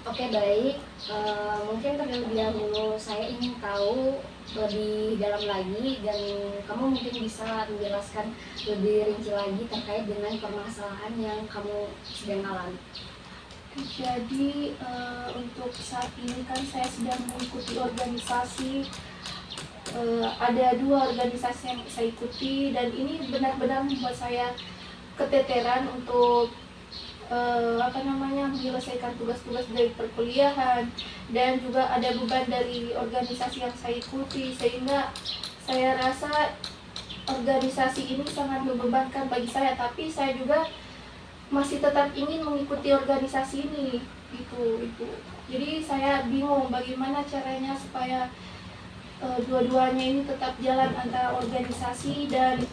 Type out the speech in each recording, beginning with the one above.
Oke, baik. Mungkin terlebih dahulu saya ingin tahu lebih dalam lagi dan kamu mungkin bisa menjelaskan lebih rinci lagi terkait dengan permasalahan yang kamu sedang alami. Jadi untuk saat ini kan saya sedang mengikuti organisasi. Ada 2 organisasi yang saya ikuti dan ini benar-benar membuat saya keteteran untuk menyelesaikan tugas-tugas dari perkuliahan, dan juga ada beban dari organisasi yang saya ikuti, sehingga saya rasa organisasi ini sangat membebankan bagi saya, tapi saya juga masih tetap ingin mengikuti organisasi ini. Itu jadi saya bingung bagaimana caranya supaya dua-duanya ini tetap jalan, antara organisasi dan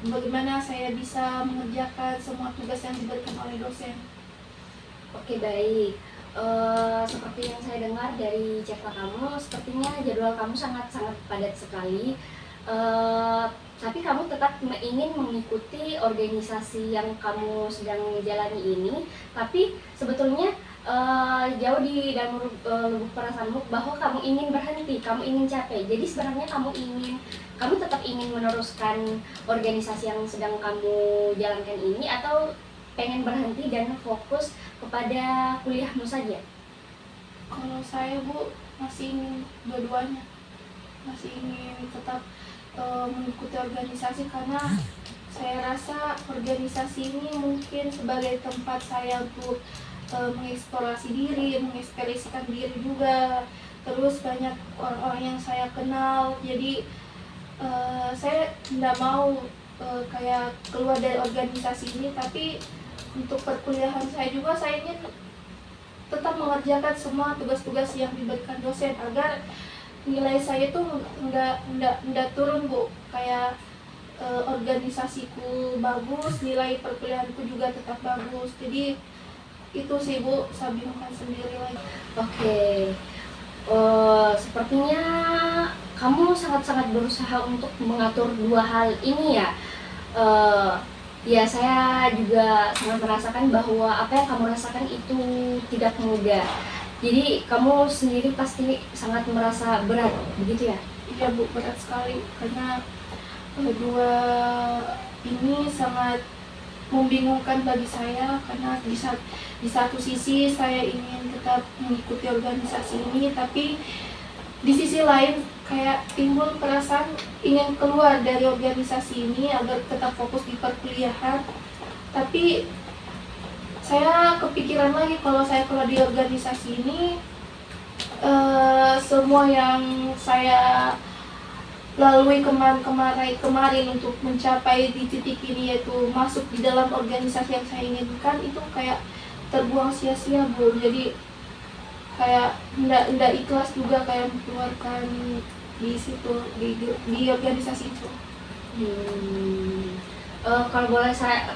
bagaimana saya bisa mengerjakan semua tugas yang diberikan oleh dosen. Oke, baik. Seperti yang saya dengar dari cerita kamu, sepertinya jadwal kamu sangat-sangat padat sekali. Tapi kamu tetap ingin mengikuti organisasi yang kamu sedang jalani ini, tapi sebetulnya jauh di dalam lubuk perasaanmu bahwa kamu ingin berhenti, kamu ingin capek. Jadi sebenarnya kamu tetap ingin meneruskan organisasi yang sedang kamu jalankan ini, atau pengen berhenti dan fokus kepada kuliahmu saja? Kalau saya, Bu, masih ingin dua-duanya, masih ingin tetap mengikuti organisasi, karena saya rasa organisasi ini mungkin sebagai tempat saya untuk mengeksplorasi diri, mengekspresikan diri juga. Terus banyak orang-orang yang saya kenal, jadi saya tidak mau kayak keluar dari organisasi ini. Tapi untuk perkuliahan saya juga, saya ingin tetap mengerjakan semua tugas-tugas yang diberikan dosen, agar nilai saya itu enggak turun, Bu. Kayak organisasiku bagus, nilai perkuliahanku juga tetap bagus. Jadi itu sih, Bu, saya bingungkan sendiri lagi. Oke. Sepertinya kamu sangat-sangat berusaha untuk mengatur dua hal ini ya. Ya, saya juga sangat merasakan bahwa apa yang kamu rasakan itu tidak mudah. Jadi kamu sendiri pasti sangat merasa berat, begitu ya? Iya, Bu, berat sekali, karena dua ini sangat membingungkan bagi saya, karena di satu sisi saya ingin tetap mengikuti organisasi ini, tapi di sisi lain kayak timbul perasaan ingin keluar dari organisasi ini agar tetap fokus di perkuliahan. Tapi saya kepikiran lagi, kalau saya keluar di organisasi ini, semua yang saya lalui kemarin untuk mencapai di titik ini, yaitu masuk di dalam organisasi yang saya inginkan, itu kayak terbuang sia-sia, Bu. Jadi kayak ndak ikhlas juga kayak mengeluarkan di situ, di organisasi itu. Kalau boleh saya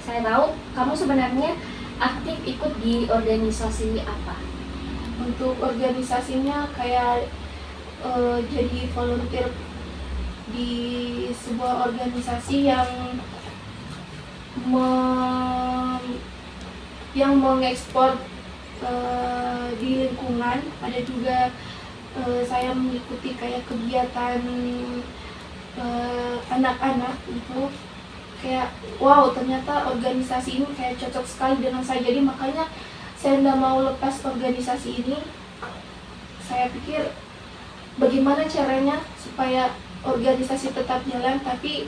tahu, kamu sebenarnya aktif ikut di organisasi apa? Untuk organisasinya kayak jadi volunteer di sebuah organisasi yang mengekspor di lingkungan. Ada juga saya mengikuti kayak kegiatan anak-anak itu. Kayak wow, ternyata organisasi ini kayak cocok sekali dengan saya. Jadi makanya saya tidak mau lepas organisasi ini. Saya pikir bagaimana caranya supaya organisasi tetap jalan, tapi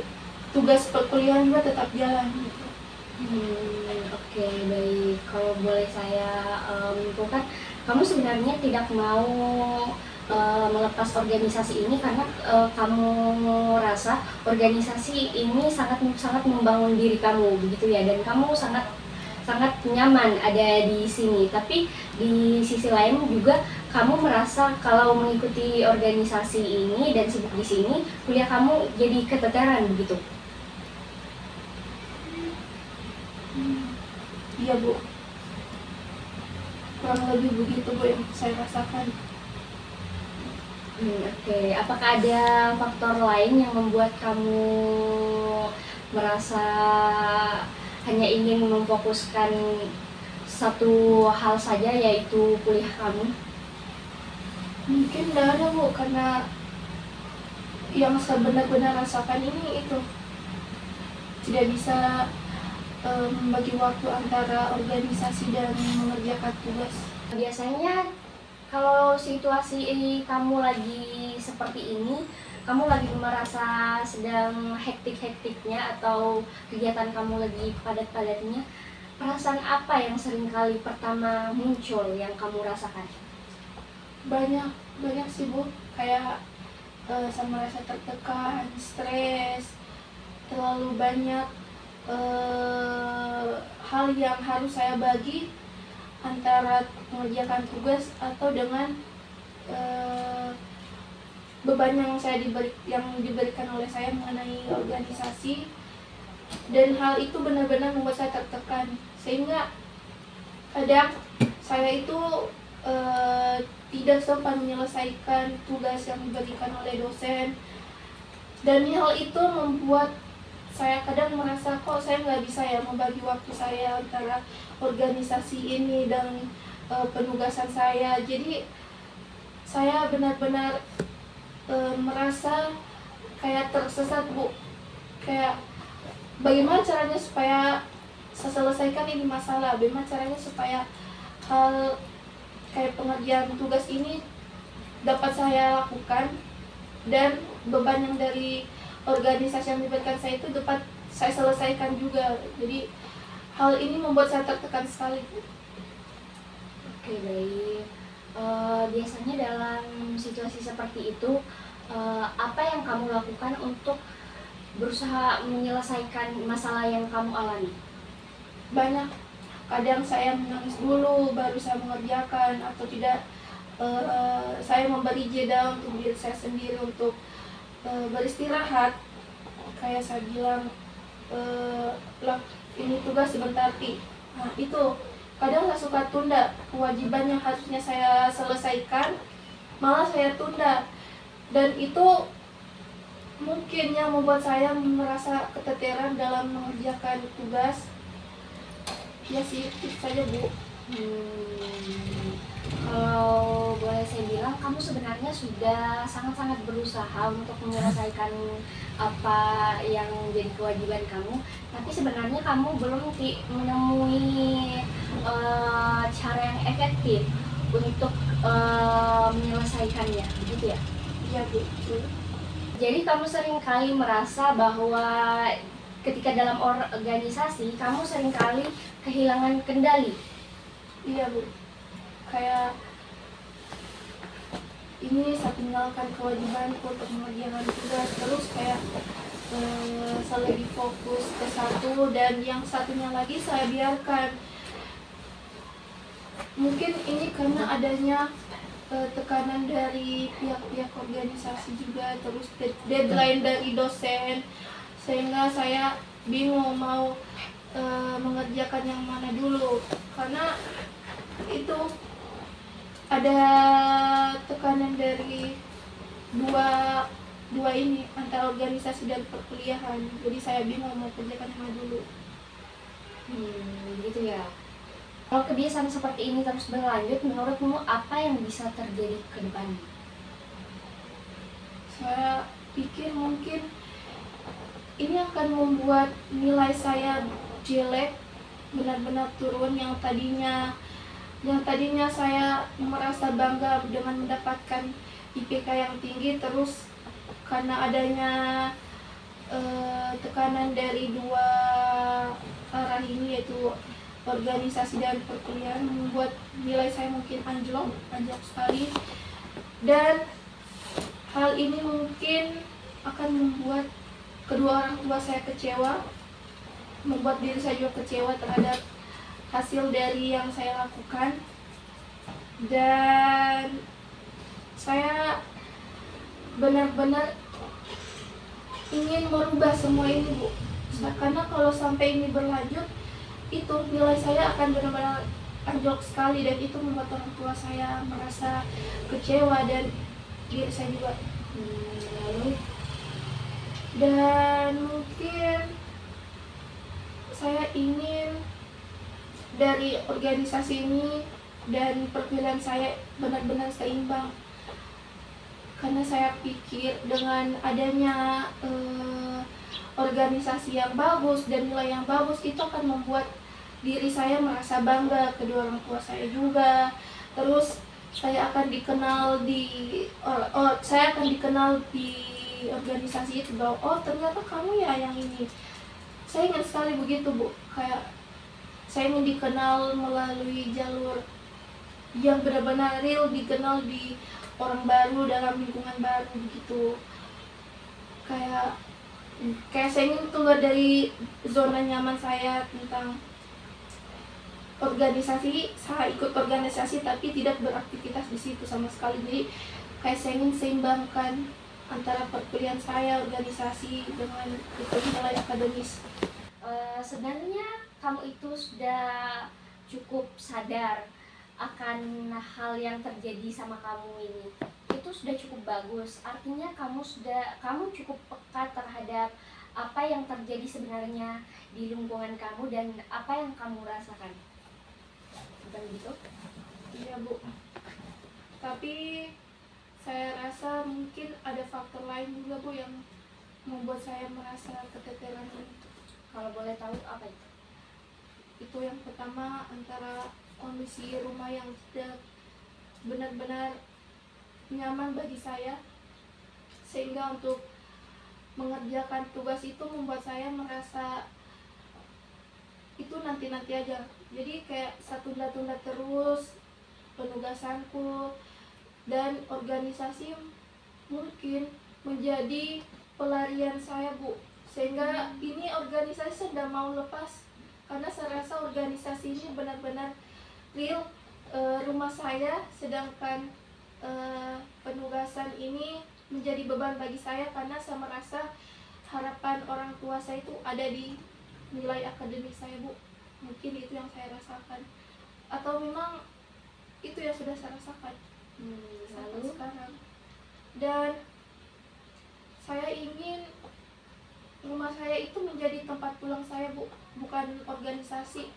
tugas perkuliahan juga tetap jalan. Oke, baik. Kalau boleh saya menyimpulkan, kamu sebenarnya tidak mau melepas organisasi ini karena kamu rasa organisasi ini sangat membangun diri kamu, begitu ya, dan kamu sangat nyaman ada di sini. Tapi di sisi lain juga kamu merasa kalau mengikuti organisasi ini dan sibuk di sini, kuliah kamu jadi keteteran, begitu? Iya, Bu, kurang lebih begitu, Bu, yang saya rasakan. Oke. Apakah ada faktor lain yang membuat kamu merasa hanya ingin memfokuskan satu hal saja, yaitu kuliah kamu? Mungkin nggak ada Bu, karena yang saya benar-benar rasakan ini itu tidak bisa membagi waktu antara organisasi dan mengerjakan tugas. Biasanya kalau situasi kamu lagi seperti ini, kamu lagi merasa sedang hektik-hektiknya atau kegiatan kamu lagi padat-padatnya, perasaan apa yang sering kali pertama muncul yang kamu rasakan? Banyak sih Bu, kayak saya merasa tertekan, stres, terlalu banyak hal yang harus saya bagi antara mengerjakan tugas atau dengan beban yang diberikan oleh saya mengenai organisasi, dan hal itu benar-benar membuat saya tertekan, sehingga kadang saya itu tidak sempat menyelesaikan tugas yang diberikan oleh dosen, dan hal itu membuat saya kadang merasa kok saya nggak bisa ya membagi waktu saya antara organisasi ini dan penugasan saya. Jadi saya benar-benar merasa kayak tersesat Bu, kayak bagaimana caranya supaya saya selesaikan ini masalah, bagaimana caranya supaya hal kayak pengerjaan tugas ini dapat saya lakukan, dan beban yang dari organisasi yang diberikan saya itu dapat saya selesaikan juga. Jadi hal ini membuat saya tertekan sekali. Oke, baik. Biasanya dalam situasi seperti itu, apa yang kamu lakukan untuk berusaha menyelesaikan masalah yang kamu alami? Banyak, kadang saya menangis dulu baru saya mengerjakan, atau tidak saya memberi jeda untuk diri saya sendiri untuk beristirahat. Kayak saya bilang, ini tugas sebentar Pi. Nah itu kadang saya suka tunda kewajiban yang harusnya saya selesaikan, malah saya tunda, dan itu mungkin yang membuat saya merasa keteteran dalam mengerjakan tugas. Ya sih, itu saja Bu. Kalau boleh saya bilang, kamu sebenarnya sudah sangat-sangat berusaha untuk menyelesaikan apa yang jadi kewajiban kamu, tapi sebenarnya kamu belum menemui cara yang efektif untuk menyelesaikannya, begitu ya? Iya Bu. Jadi kamu seringkali merasa bahwa ketika dalam organisasi, kamu seringkali kehilangan kendali. Iya Bu, kayak ini saya tinggalkan kewajibanku untuk mengerjakan tugas, terus kayak saya lebih fokus ke satu, dan yang satunya lagi saya biarkan. Mungkin ini karena adanya tekanan dari pihak-pihak organisasi juga, terus deadline dari dosen, sehingga saya bingung mau mengerjakan yang mana dulu, karena itu ada tekanan dari dua ini, antara organisasi dan perkuliahan. Jadi saya bingung mau kerjakan yang mana dulu. Gitu ya. Kalau kebiasaan seperti ini terus berlanjut, menurutmu apa yang bisa terjadi ke depannya? Saya pikir mungkin ini akan membuat nilai saya jelek, benar-benar turun. Yang tadinya saya merasa bangga dengan mendapatkan IPK yang tinggi, terus karena adanya tekanan dari dua arah ini, yaitu organisasi dan perkuliahan, membuat nilai saya mungkin anjlok sekali, dan hal ini mungkin akan membuat kedua orang tua saya kecewa, membuat diri saya juga kecewa terhadap hasil dari yang saya lakukan, dan saya benar-benar ingin merubah semua ini Bu, karena kalau sampai ini berlanjut, itu nilai saya akan benar-benar anjlok sekali, dan itu membuat orang tua saya merasa kecewa, dan diri saya juga. Dan mungkin saya ingin dari organisasi ini dan perpilihan saya benar-benar seimbang, karena saya pikir dengan adanya organisasi yang bagus dan nilai yang bagus itu akan membuat diri saya merasa bangga, kedua orang tua saya juga. Terus saya akan dikenal saya akan dikenal di organisasi itu bahwa oh ternyata kamu ya yang ini. Saya ingin sekali begitu Bu, kayak saya ingin dikenal melalui jalur yang benar-benar real, dikenal di orang baru dalam lingkungan baru begitu. Kayak saya ingin keluar dari zona nyaman saya tentang organisasi. Saya ikut organisasi tapi tidak beraktivitas di situ sama sekali. Jadi kayak saya ingin seimbangkan antara perkuliahan saya organisasi dengan itu nilai akademis. Sebenarnya kamu itu sudah cukup sadar akan hal yang terjadi sama kamu ini. Itu sudah cukup bagus. Artinya kamu cukup peka terhadap apa yang terjadi sebenarnya di lingkungan kamu dan apa yang kamu rasakan. Bukan begitu? Iya Bu. Tapi saya rasa mungkin ada faktor lain juga Bu yang membuat saya merasa keteteran ini. Kalau boleh tahu apa itu? Itu yang pertama, antara kondisi rumah yang tidak benar-benar nyaman bagi saya, sehingga untuk mengerjakan tugas itu membuat saya merasa itu nanti-nanti aja. Jadi kayak tunda-tunda terus penugasanku, dan organisasi mungkin menjadi pelarian saya Bu, sehingga ini organisasi sedang mau lepas karena saya rasa organisasi ini benar-benar real rumah saya, sedangkan penugasan ini menjadi beban bagi saya karena saya merasa harapan orang tua saya itu ada di nilai akademik saya Bu. Mungkin itu yang saya rasakan, atau memang itu yang sudah saya rasakan sampai Lalu sekarang. Dan saya ingin rumah saya itu menjadi tempat pulang saya Bu, bukan organisasi.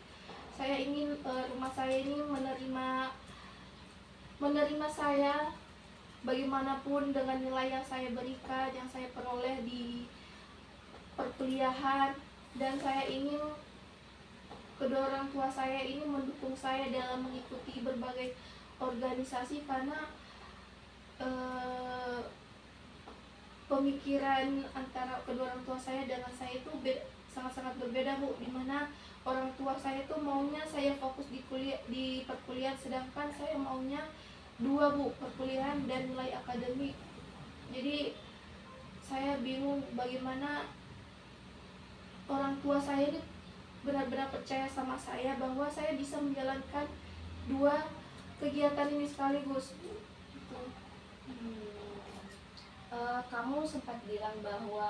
Saya ingin rumah saya ini menerima saya bagaimanapun dengan nilai yang saya berikan, yang saya peroleh di perkuliahan. Dan saya ingin kedua orang tua saya ini mendukung saya dalam mengikuti berbagai organisasi, karena pemikiran antara kedua orang tua saya dengan saya itu sangat-sangat berbeda Bu, dimana orang tua saya itu maunya saya fokus di perkuliahan, sedangkan saya maunya dua Bu, perkuliahan dan nilai akademik. Jadi saya bingung bagaimana orang tua saya ini benar-benar percaya sama saya bahwa saya bisa menjalankan dua kegiatan ini sekaligus. Gitu. Kamu sempat bilang bahwa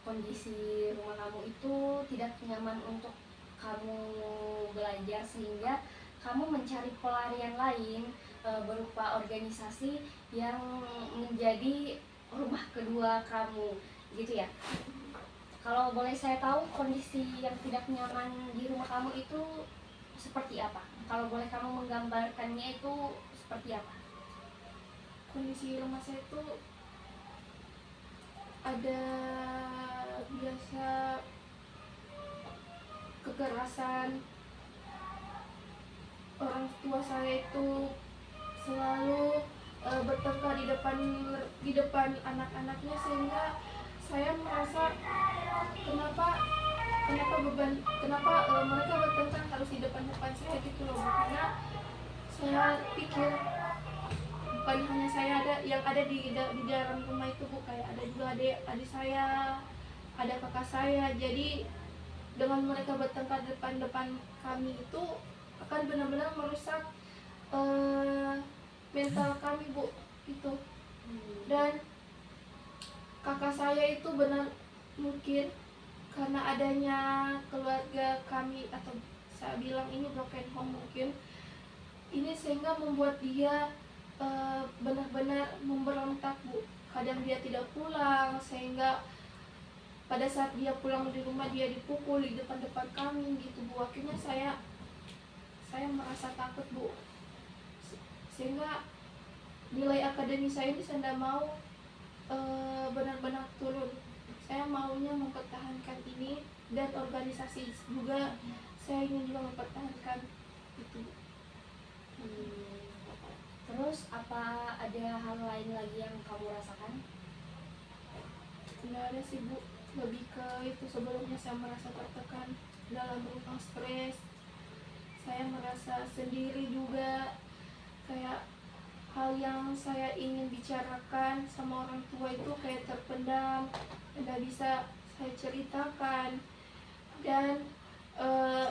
kondisi rumah kamu itu tidak nyaman untuk kamu belajar, sehingga kamu mencari pelarian lain berupa organisasi yang menjadi rumah kedua kamu, gitu ya. Kalau boleh saya tahu, kondisi yang tidak nyaman di rumah kamu itu seperti apa? Kalau boleh kamu menggambarkannya itu seperti apa? Kondisi rumah saya itu ada biasa kekerasan. Orang tua saya itu selalu bertengkar di depan anak-anaknya, sehingga saya merasa kenapa mereka bertengkar harus di depan saya gitu loh. Karena saya pikir bukan hanya saya yang ada di dalam rumah itu Bu, kayak ada juga adik saya, ada kakak saya. Jadi dengan mereka bertengkar depan kami itu akan benar-benar merusak mental kami Bu itu. Dan kakak saya itu benar mungkin karena adanya keluarga kami, atau saya bilang ini broken home mungkin, ini sehingga membuat dia benar-benar memberontak Bu. Kadang dia tidak pulang, sehingga pada saat dia pulang di rumah dia dipukul di depan kami gitu Bu. Akhirnya saya merasa takut Bu, sehingga nilai akademis saya ini saya tidak mau benar-benar turun. Saya maunya mempertahankan ini, dan organisasi juga saya ingin juga mempertahankan itu. Hmm. Terus apa ada hal lain lagi yang kamu rasakan? Tidak ada sih Bu, lebih ke itu, sebelumnya saya merasa tertekan dalam rumah, stres, saya merasa sendiri juga, kayak hal yang saya ingin bicarakan sama orang tua itu kayak terpendam, tidak bisa saya ceritakan. Dan eh,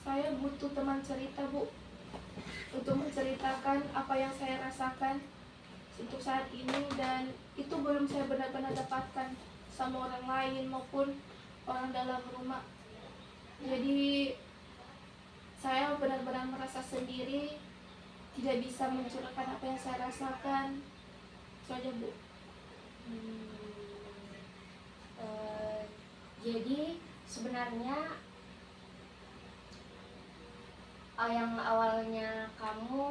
saya butuh teman cerita Bu, untuk menceritakan apa yang saya rasakan untuk saat ini, dan itu belum saya benar-benar dapatkan sama orang lain maupun orang dalam rumah. Jadi saya benar-benar merasa sendiri, tidak bisa mencurahkan apa yang saya rasakan. Itu aja Bu. Hmm. Eh, jadi sebenarnya yang awalnya kamu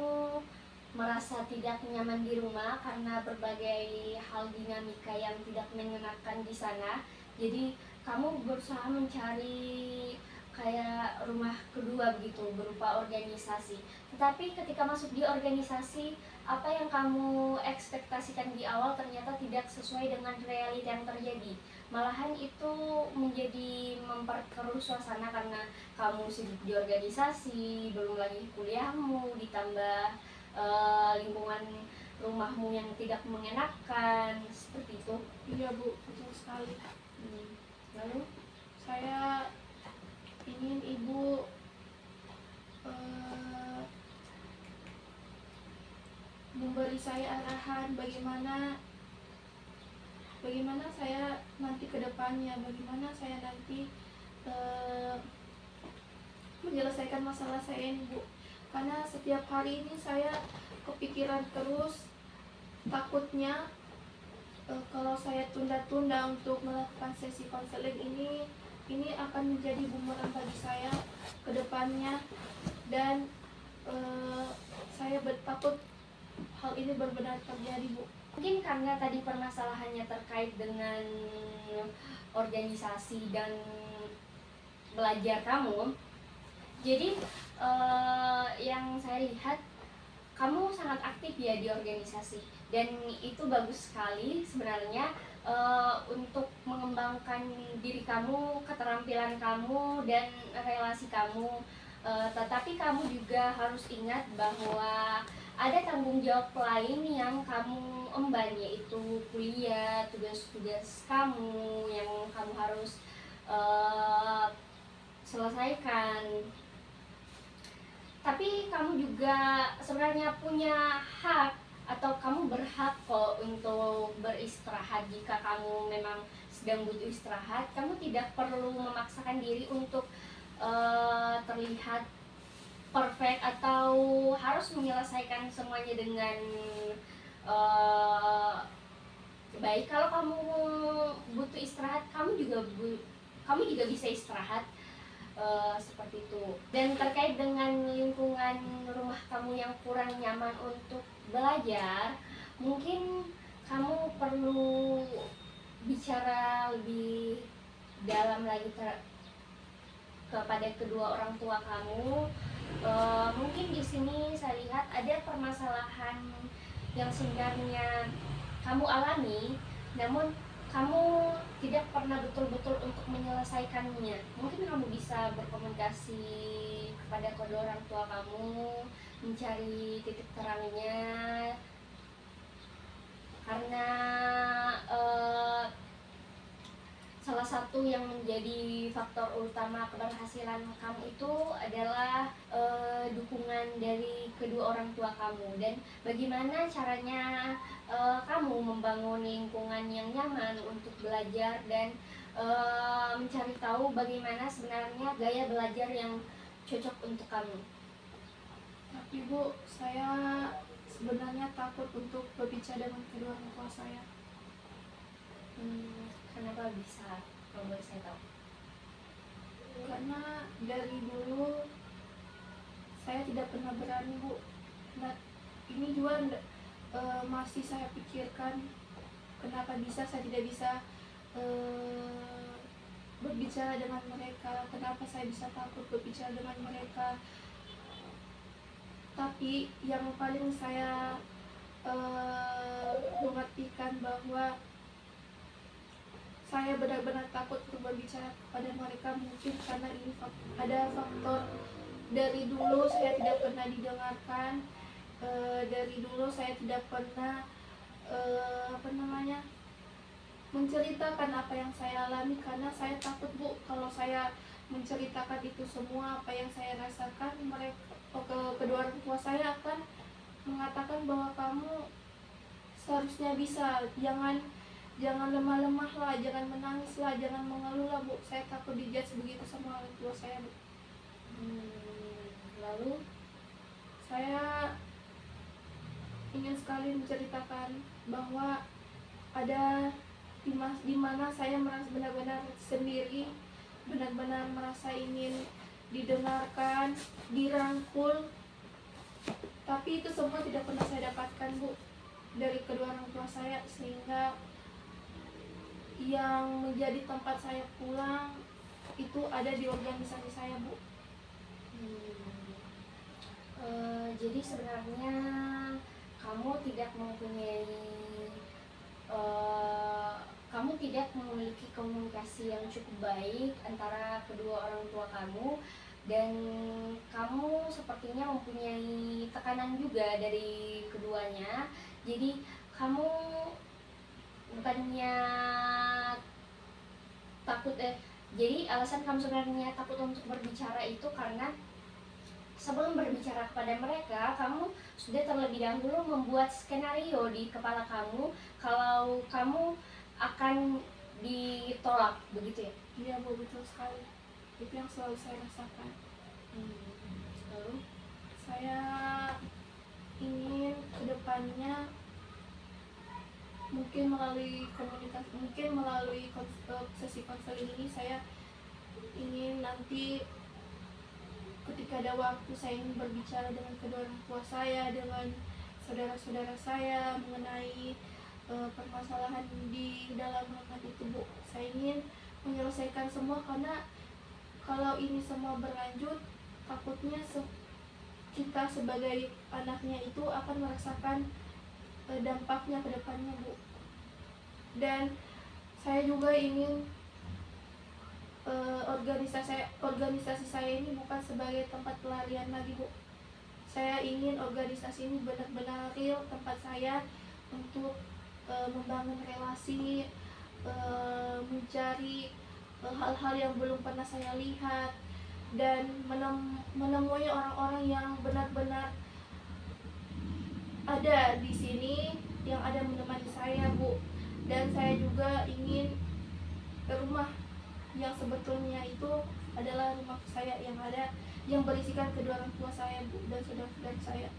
merasa tidak nyaman di rumah karena berbagai hal dinamika yang tidak menyenangkan di sana, jadi kamu berusaha mencari kayak rumah kedua begitu berupa organisasi. Tetapi ketika masuk di organisasi, apa yang kamu ekspektasikan di awal ternyata tidak sesuai dengan realita yang terjadi. Malahan itu menjadi memperkeruh suasana karena kamu sibuk di organisasi, belum lagi kuliahmu, ditambah lingkungan rumahmu yang tidak mengenakan, seperti itu. Iya Bu, betul sekali. Lalu Saya ingin Ibu memberi saya arahan bagaimana saya nanti ke depannya, bagaimana saya nanti menyelesaikan masalah saya ini Bu. Karena setiap hari ini saya kepikiran terus, takutnya kalau saya tunda-tunda untuk melakukan sesi konseling ini akan menjadi bumerang bagi saya ke depannya. Dan saya takut hal ini benar-benar terjadi Bu. mungkin karena tadi permasalahannya terkait dengan organisasi dan belajar kamu, jadi yang saya lihat kamu sangat aktif ya di organisasi, dan itu bagus sekali sebenarnya untuk mengembangkan diri kamu, keterampilan kamu, dan relasi kamu. Tetapi kamu juga harus ingat bahwa ada tanggung jawab lain yang kamu emban, yaitu kuliah, tugas-tugas kamu yang kamu harus selesaikan. Tapi kamu juga sebenarnya punya hak, atau kamu berhak kok untuk beristirahat. Jika kamu memang sedang butuh istirahat, kamu tidak perlu memaksakan diri untuk terlihat perfect atau harus menyelesaikan semuanya dengan baik. Kalau kamu butuh istirahat, kamu juga bisa istirahat. Seperti itu. Dan terkait dengan lingkungan rumah kamu yang kurang nyaman untuk belajar, mungkin kamu perlu bicara lebih dalam lagi kepada kedua orang tua kamu. Mungkin di sini saya lihat ada permasalahan yang sebenarnya kamu alami, namun kamu tidak pernah betul-betul untuk menyelesaikannya. Mungkin kamu bisa berkomunikasi kepada kedua orang tua kamu, mencari titik terangnya, karena salah satu yang menjadi faktor utama keberhasilan kamu itu adalah dukungan dari kedua orang tua kamu. Dan bagaimana caranya kamu membangun lingkungan yang nyaman untuk belajar, dan mencari tahu bagaimana sebenarnya gaya belajar yang cocok untuk kamu. Tapi Bu, saya sebenarnya takut untuk berbicara dengan kedua orang tua saya. Kenapa bisa, kalau boleh saya tahu? Karena dari dulu tidak pernah berani, Bu. Nah, ini juga masih saya pikirkan, kenapa saya tidak bisa berbicara dengan mereka, kenapa saya bisa takut berbicara dengan mereka. Tapi yang paling saya mengertikan bahwa saya benar-benar takut untuk berbicara kepada mereka, mungkin karena ini ada faktor dari dulu saya tidak pernah didengarkan, dari dulu saya tidak pernah menceritakan apa yang saya alami, karena saya takut, Bu, kalau saya menceritakan itu semua apa yang saya rasakan, kedua orang tua saya akan mengatakan bahwa kamu seharusnya bisa, jangan lemah-lemah lah, jangan menangis lah, jangan mengeluh lah, Bu. Saya takut dijudge begitu sama orang tua saya, Bu. Lalu Saya ingin sekali menceritakan bahwa ada di mana saya merasa benar-benar sendiri, benar-benar merasa ingin didengarkan, dirangkul, tapi itu semua tidak pernah saya dapatkan, Bu, dari kedua orang tua saya, sehingga yang menjadi tempat saya pulang itu ada di organisasi saya, Bu. Jadi sebenarnya kamu tidak memiliki komunikasi yang cukup baik antara kedua orang tua kamu, dan kamu sepertinya mempunyai tekanan juga dari keduanya. Jadi kamu bukannya takut jadi alasan kamu sebenarnya takut untuk berbicara itu karena sebelum berbicara kepada mereka, kamu sudah terlebih dahulu membuat skenario di kepala kamu kalau kamu akan ditolak, begitu ya? Iya, Bu, betul sekali. Itu yang selalu saya rasakan. Lalu Saya ingin kedepannya mungkin melalui komunikasi, mungkin melalui sesi konseling ini, saya ingin nanti ketika ada waktu saya ingin berbicara dengan kedua orang tua saya, dengan saudara-saudara saya mengenai permasalahan di dalam rumah itu, Bu. Saya ingin menyelesaikan semua, karena kalau ini semua berlanjut, takutnya kita sebagai anaknya itu akan merasakan dampaknya ke depannya, Bu. Dan saya juga ingin organisasi saya ini bukan sebagai tempat pelarian lagi, Bu. Saya ingin organisasi ini benar-benar real tempat saya untuk membangun relasi, mencari hal-hal yang belum pernah saya lihat, dan menemui orang-orang yang benar-benar ada di sini, yang ada menemani saya, Bu. Dan saya juga ingin rumah yang sebetulnya itu adalah rumah saya yang berisikan kedua orang tua saya, Bu, dan saudara-saudara saya.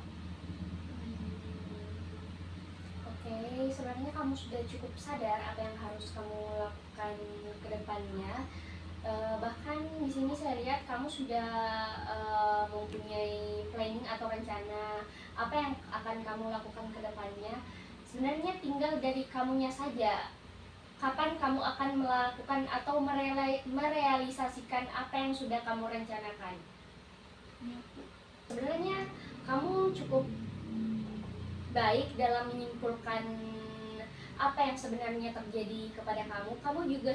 Oke, sebenarnya kamu sudah cukup sadar apa yang harus kamu lakukan ke depannya. Bahkan di sini saya lihat kamu sudah mempunyai planning atau rencana apa yang akan kamu lakukan ke depannya. Sebenarnya tinggal dari kamunya saja. Kapan kamu akan melakukan atau merealisasikan apa yang sudah kamu rencanakan. Sebenarnya kamu cukup baik dalam menyimpulkan apa yang sebenarnya terjadi kepada kamu. Kamu juga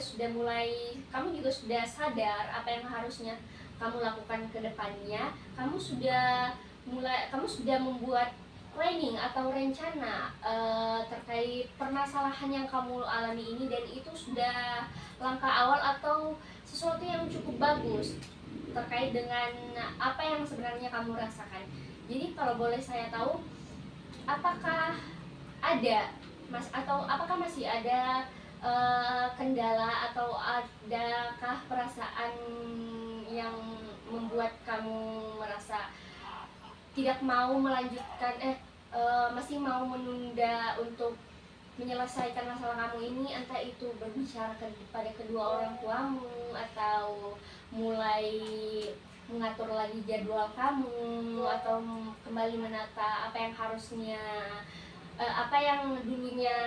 sudah sadar apa yang harusnya kamu lakukan ke depannya. Kamu sudah membuat planning atau rencana terkait permasalahan yang kamu alami ini, dan itu sudah langkah awal atau sesuatu yang cukup bagus terkait dengan apa yang sebenarnya kamu rasakan. Jadi kalau boleh saya tahu, apakah masih ada kendala atau adakah perasaan yang membuat kamu merasa tidak mau melanjutkan masih mau menunda untuk menyelesaikan masalah kamu ini, entah itu berbicara kepada kedua orang tuamu atau mulai mengatur lagi jadwal kamu atau kembali menata apa yang harusnya apa yang dulunya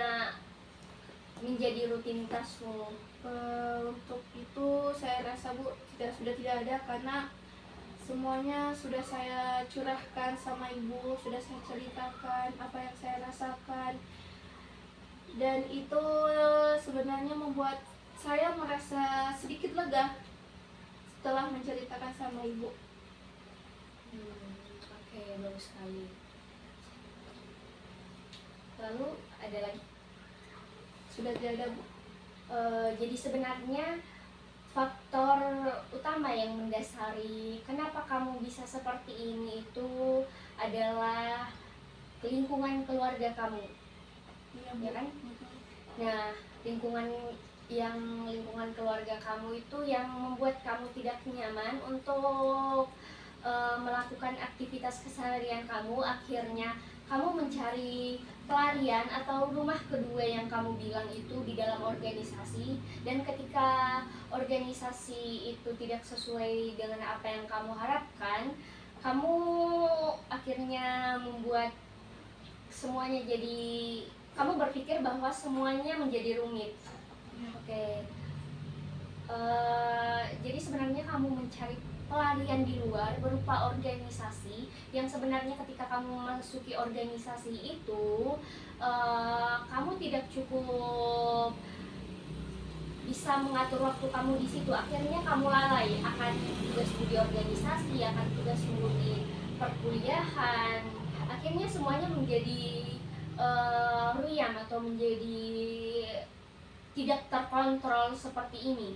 menjadi rutinitasmu? Untuk itu saya rasa Bu sudah tidak ada, karena semuanya sudah saya curahkan sama ibu, sudah saya ceritakan apa yang saya rasakan, dan itu sebenarnya membuat saya merasa sedikit lega setelah menceritakan sama ibu. Oke, bagus sekali. Lalu ada lagi? Sudah tidak ada Bu. Jadi sebenarnya faktor utama yang mendasari kenapa kamu bisa seperti ini itu adalah lingkungan keluarga kamu, Iya ya kan? Nah, lingkungan keluarga kamu itu yang membuat kamu tidak nyaman untuk melakukan aktivitas keseharian kamu. Akhirnya kamu mencari pelarian atau rumah kedua yang kamu bilang itu di dalam organisasi, dan ketika organisasi itu tidak sesuai dengan apa yang kamu harapkan, kamu akhirnya membuat semuanya jadi, kamu berpikir bahwa semuanya menjadi rumit. Oke. Jadi sebenarnya kamu mencari pelarian di luar berupa organisasi, yang sebenarnya ketika kamu memasuki organisasi itu kamu tidak cukup bisa mengatur waktu kamu di situ. Akhirnya kamu lalai akan tugas di organisasi, akan tugas di perkuliahan. Akhirnya semuanya menjadi ruyam atau menjadi tidak terkontrol seperti ini.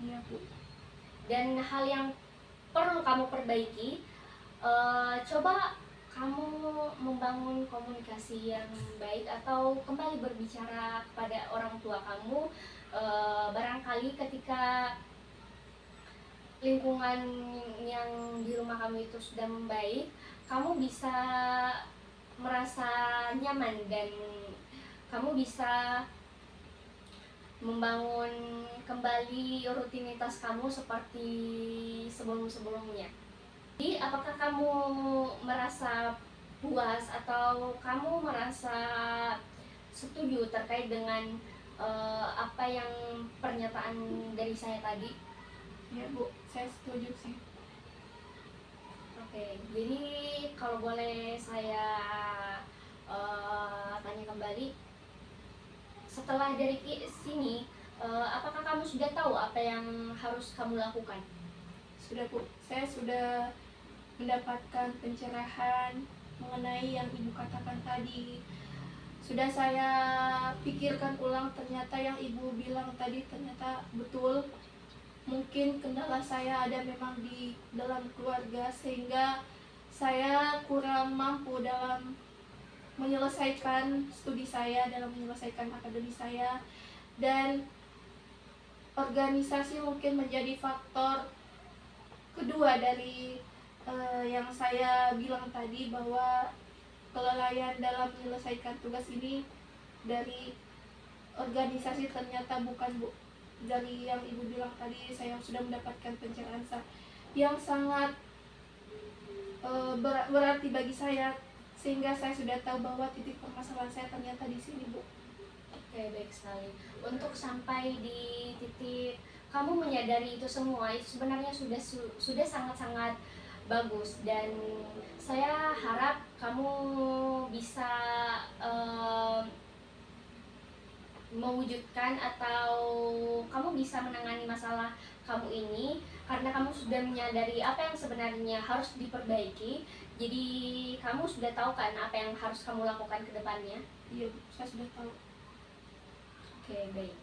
Iya Bu. Dan hal yang perlu kamu perbaiki, coba kamu membangun komunikasi yang baik atau kembali berbicara kepada orang tua kamu. Barangkali ketika lingkungan yang di rumah kamu itu sudah membaik, kamu bisa merasa nyaman dan kamu bisa membangun kembali rutinitas kamu seperti sebelum-sebelumnya. Jadi apakah kamu merasa puas atau kamu merasa setuju terkait dengan apa yang pernyataan dari saya tadi? Ya Bu, saya setuju sih. Oke, jadi kalau boleh saya tanya kembali, setelah dari sini, apakah kamu sudah tahu apa yang harus kamu lakukan? Sudah Bu, saya sudah mendapatkan pencerahan mengenai yang ibu katakan tadi. Sudah saya pikirkan ulang, ternyata yang ibu bilang tadi ternyata betul. Mungkin kendala saya ada memang di dalam keluarga, sehingga saya kurang mampu dalam menyelesaikan studi saya, dalam menyelesaikan akademi saya, dan organisasi mungkin menjadi faktor kedua dari yang saya bilang tadi, bahwa kelalaian dalam menyelesaikan tugas ini dari organisasi ternyata bukan Bu. Dari yang ibu bilang tadi, saya sudah mendapatkan pencerahan yang sangat berarti bagi saya, sehingga saya sudah tahu bahwa titik permasalahan saya ternyata di sini Bu. Oke, baik sekali. Untuk sampai di titik kamu menyadari itu semua, itu sebenarnya sudah sangat-sangat bagus, dan saya harap kamu bisa mewujudkan atau kamu bisa menangani masalah kamu ini, karena kamu sudah menyadari apa yang sebenarnya harus diperbaiki. Jadi kamu sudah tahu kan apa yang harus kamu lakukan ke depannya? Iya Bu, saya sudah tahu. Oke, baik.